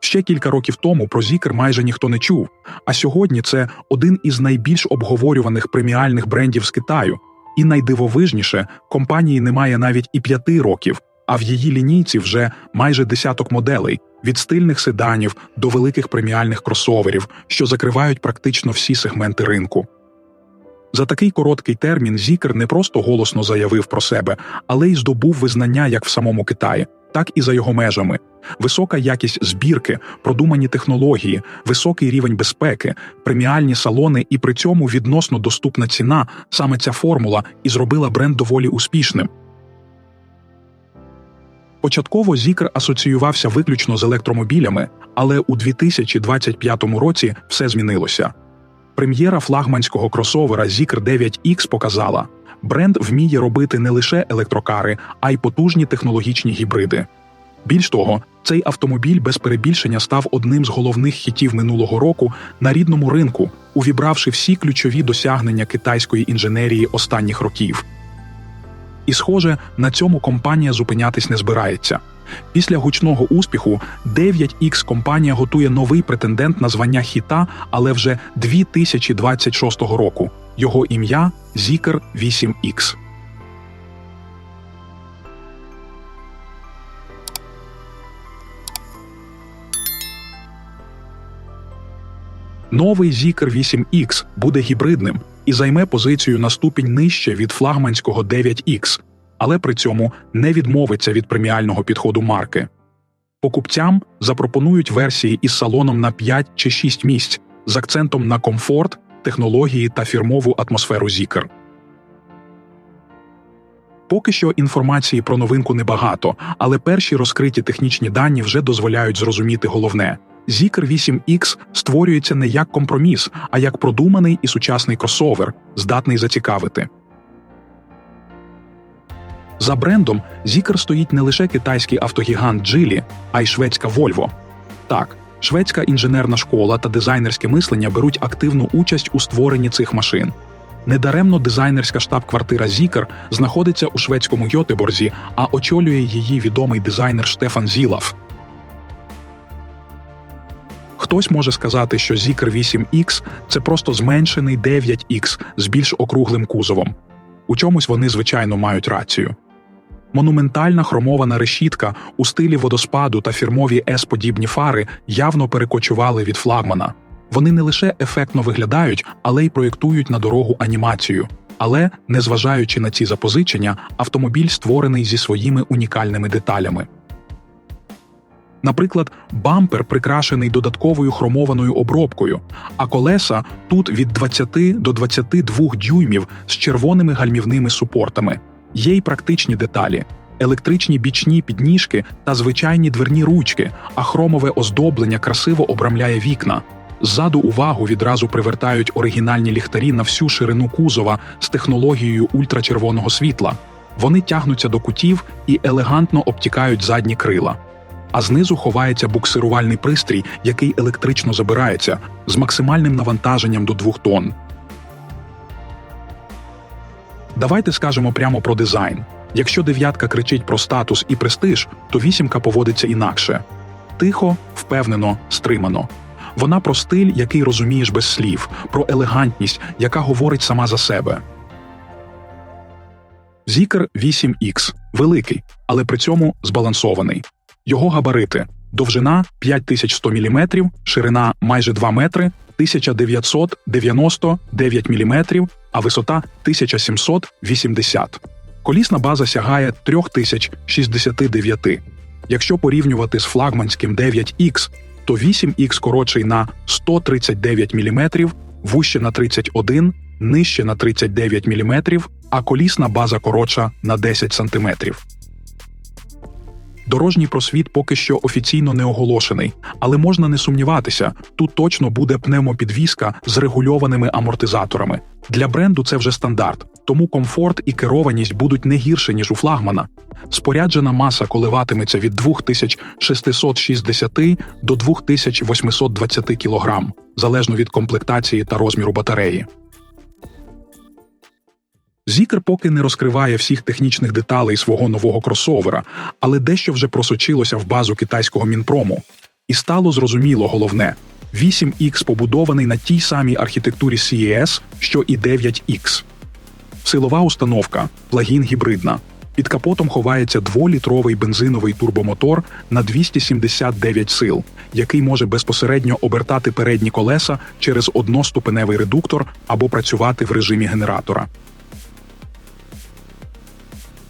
Ще кілька років тому про Zeekr майже ніхто не чув, а сьогодні це один із найбільш обговорюваних преміальних брендів з Китаю. І найдивовижніше, компанії немає навіть і 5 років, а в її лінійці вже майже десяток моделей, від стильних седанів до великих преміальних кросоверів, що закривають практично всі сегменти ринку. За такий короткий термін Zeekr не просто голосно заявив про себе, але й здобув визнання як в самому Китаї, так і за його межами. Висока якість збірки, продумані технології, високий рівень безпеки, преміальні салони і при цьому відносно доступна ціна – саме ця формула і зробила бренд доволі успішним. Початково Zeekr асоціювався виключно з електромобілями, але у 2025 році все змінилося. Прем'єра флагманського кросовера Zeekr 9X показала, бренд вміє робити не лише електрокари, а й потужні технологічні гібриди. Більш того, цей автомобіль без перебільшення став одним з головних хітів минулого року на рідному ринку, увібравши всі ключові досягнення китайської інженерії останніх років. І, схоже, на цьому компанія зупинятись не збирається. Після гучного успіху 9X компанія готує новий претендент на звання хіта, але вже 2026 року. Його ім'я – Zeekr 8X. Новий Zeekr 8X буде гібридним і займе позицію на ступінь нижче від флагманського 9X, але при цьому не відмовиться від преміального підходу марки. Покупцям запропонують версії із салоном на 5 чи 6 місць з акцентом на комфорт, технології та фірмову атмосферу Zeekr. Поки що інформації про новинку небагато, але перші розкриті технічні дані вже дозволяють зрозуміти головне. Zeekr 8X створюється не як компроміс, а як продуманий і сучасний кросовер, здатний зацікавити. За брендом Zeekr стоїть не лише китайський автогігант Geely, а й шведська Volvo. Так, шведська інженерна школа та дизайнерське мислення беруть активну участь у створенні цих машин. Недаремно дизайнерська штаб-квартира Zeekr знаходиться у шведському Гьотеборзі, а очолює її відомий дизайнер Штефан Зілав. Хтось може сказати, що Zeekr 8X – це просто зменшений 9X з більш округлим кузовом. У чомусь вони, звичайно, мають рацію. Монументальна хромована решітка у стилі водоспаду та фірмові S-подібні фари явно перекочували від флагмана. Вони не лише ефектно виглядають, але й проєктують на дорогу анімацію. Але, незважаючи на ці запозичення, автомобіль створений зі своїми унікальними деталями. Наприклад, бампер прикрашений додатковою хромованою обробкою, а колеса тут від 20 до 22 дюймів з червоними гальмівними супортами. Є й практичні деталі – електричні бічні підніжки та звичайні дверні ручки, а хромове оздоблення красиво обрамляє вікна. Ззаду увагу відразу привертають оригінальні ліхтарі на всю ширину кузова з технологією ультрачервоного світла. Вони тягнуться до кутів і елегантно обтікають задні крила. А знизу ховається буксирувальний пристрій, який електрично забирається, з максимальним навантаженням до 2 тонн. Давайте скажемо прямо про дизайн. Якщо 9-ка кричить про статус і престиж, то 8-ка поводиться інакше. Тихо, впевнено, стримано. Вона про стиль, який розумієш без слів, про елегантність, яка говорить сама за себе. Zeekr 8X – великий, але при цьому збалансований. Його габарити – довжина 5100 мм, ширина майже 2 метри, 1999 мм, а висота 1780. Колісна база сягає 3069. Якщо порівнювати з флагманським 9X, то 8X коротший на 139 мм, вужче на 31, нижче на 39 мм, а колісна база коротша на 10 см. Дорожній просвіт поки що офіційно не оголошений, але можна не сумніватися, тут точно буде пневмопідвізка з регульованими амортизаторами. Для бренду це вже стандарт, тому комфорт і керованість будуть не гірше, ніж у флагмана. Споряджена маса коливатиметься від 2660 до 2820 кг, залежно від комплектації та розміру батареї. Zeekr поки не розкриває всіх технічних деталей свого нового кросовера, але дещо вже просочилося в базу китайського Мінпрому. І стало зрозуміло головне – 8X побудований на тій самій архітектурі CES, що і 9X. Силова установка – плагін гібридна. Під капотом ховається 2-літровий бензиновий турбомотор на 279 сил, який може безпосередньо обертати передні колеса через одноступеневий редуктор або працювати в режимі генератора.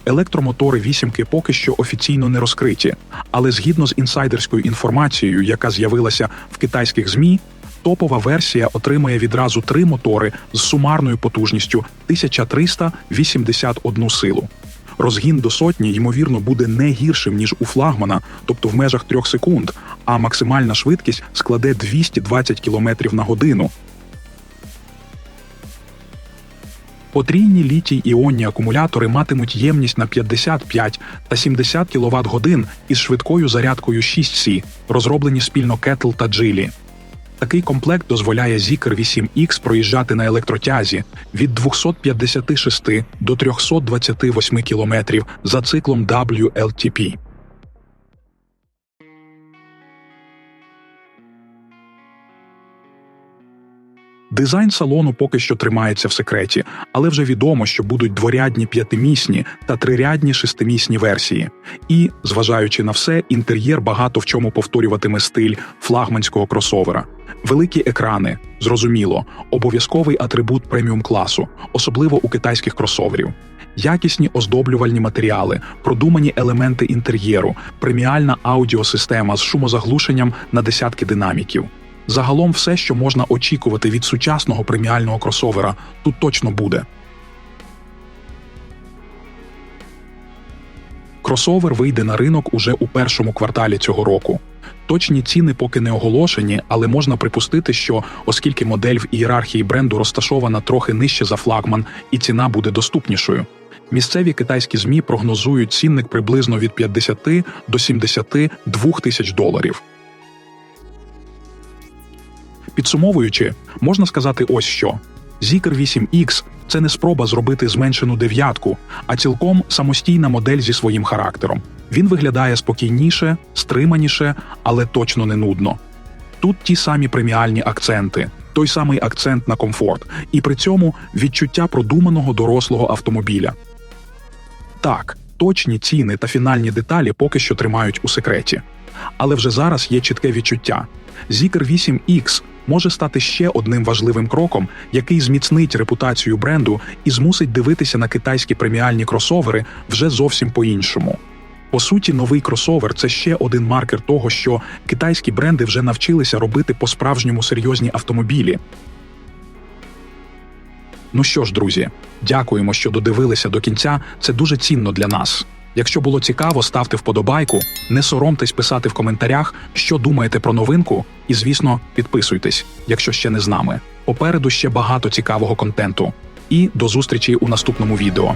Електромотори вісімки поки що офіційно не розкриті, але згідно з інсайдерською інформацією, яка з'явилася в китайських ЗМІ, топова версія отримає відразу 3 мотори з сумарною потужністю 1381 силу. Розгін до сотні, ймовірно, буде не гіршим, ніж у флагмана, тобто в межах 3 секунд, а максимальна швидкість складе 220 км на годину. Потрійні літій-іонні акумулятори матимуть ємність на 55 та 70 кВт-годин із швидкою зарядкою 6C, розроблені спільно Kettle та Geely. Такий комплект дозволяє Zeekr 8X проїжджати на електротязі від 256 до 328 км за циклом WLTP. Дизайн салону поки що тримається в секреті, але вже відомо, що будуть дворядні 5-місні та 3-рядні 6-місні версії. І, зважаючи на все, інтер'єр багато в чому повторюватиме стиль флагманського кросовера. Великі екрани, зрозуміло, обов'язковий атрибут преміум-класу, особливо у китайських кросоверів. Якісні оздоблювальні матеріали, продумані елементи інтер'єру, преміальна аудіосистема з шумозаглушенням на десятки динаміків. Загалом все, що можна очікувати від сучасного преміального кросовера, тут точно буде. Кросовер вийде на ринок уже у першому кварталі цього року. Точні ціни поки не оголошені, але можна припустити, що, оскільки модель в ієрархії бренду розташована трохи нижче за флагман, і ціна буде доступнішою. Місцеві китайські ЗМІ прогнозують цінник приблизно від 50 до 72 тисяч доларів. Підсумовуючи, можна сказати ось що. Zeekr 8X – це не спроба зробити зменшену дев'ятку, а цілком самостійна модель зі своїм характером. Він виглядає спокійніше, стриманіше, але точно не нудно. Тут ті самі преміальні акценти, той самий акцент на комфорт, і при цьому відчуття продуманого дорослого автомобіля. Так, точні ціни та фінальні деталі поки що тримають у секреті. Але вже зараз є чітке відчуття. Zeekr 8X може стати ще одним важливим кроком, який зміцнить репутацію бренду і змусить дивитися на китайські преміальні кросовери вже зовсім по-іншому. По суті, новий кросовер – це ще один маркер того, що китайські бренди вже навчилися робити по-справжньому серйозні автомобілі. Ну що ж, друзі, дякуємо, що додивилися до кінця, це дуже цінно для нас. Якщо було цікаво, ставте вподобайку, не соромтесь писати в коментарях, що думаєте про новинку, і, звісно, підписуйтесь, якщо ще не з нами. Попереду ще багато цікавого контенту. І до зустрічі у наступному відео.